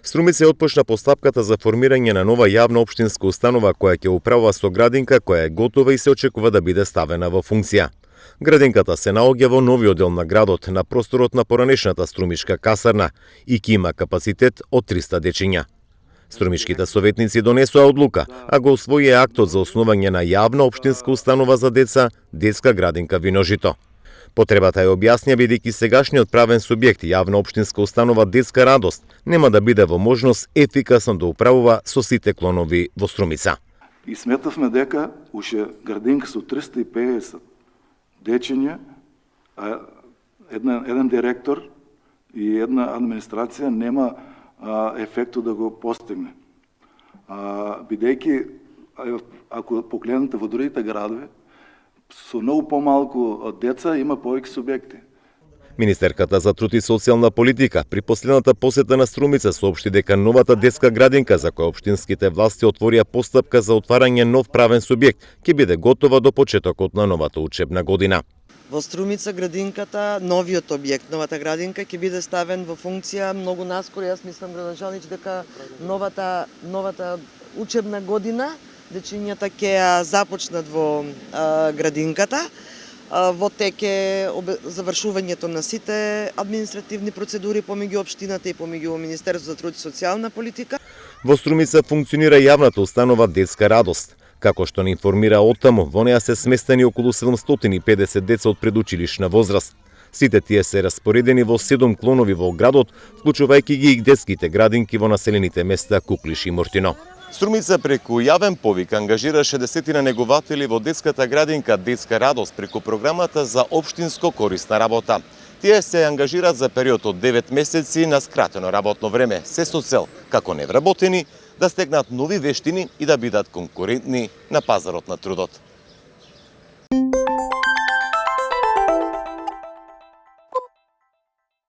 Струмица отпочна постапката за формирање на нова јавна општинска установа која ќе управува со градинка која е готова и се очекува да биде ставена во функција. Градинката се наоѓа во новиот дел на градот, на просторот на поранешната струмишка касарна и ќе има капацитет од 300 дечиња. Струмишките советници донесоа одлука, а го усвоија актот за основање на јавна општинска установа за деца, детска градинка Виножито. Потребата ја објасня бидејќи сегашниот правен субјект јавна општинска установа Детска радост нема да биде во можност ефикасно да управува со сите клонови во Струмица. И сметавме дека уште градинка со 350 дечиња, еден директор и една администрација нема ефектот да го постигне. Бидејќи, ако погледнете во другите градови, со многу помалку деца има повеќе субјекти. Министерката за труд и социјална политика при последната посета на Струмица соопшти дека новата детска градинка за која општинските власти отворија постапка за отварање нов правен субјект ќе биде готова до почетокот на новата учебна година. Во Струмица градинката, новиот објект, новата градинка ќе биде ставен во функција многу наскоро. Јас мислам, градоначалник, дека новата учебна година дечињата ќе ја започнат во градинката. Во тек е завршувањето на сите административни процедури помеѓу општината и помеѓу Министерството за труд и социјална политика. Во Струмица функционира јавната установа Детска радост. Како што не информира оттаму, во неа се сместени околу 750 деца од предучилишна возраст. Сите тие се распоредени во 7 клонови во градот, вклучувајќи ги и детските градинки во населените места Куклиш и Мортино. Струмица преку јавен повик ангажира 60 негователи во детската градинка Детска радост преку програмата за општинско корисна работа. Тие се ангажираат за период од 9 месеци на скратено работно време, се со цел, како невработени, да стегнат нови вештини и да бидат конкурентни на пазарот на трудот.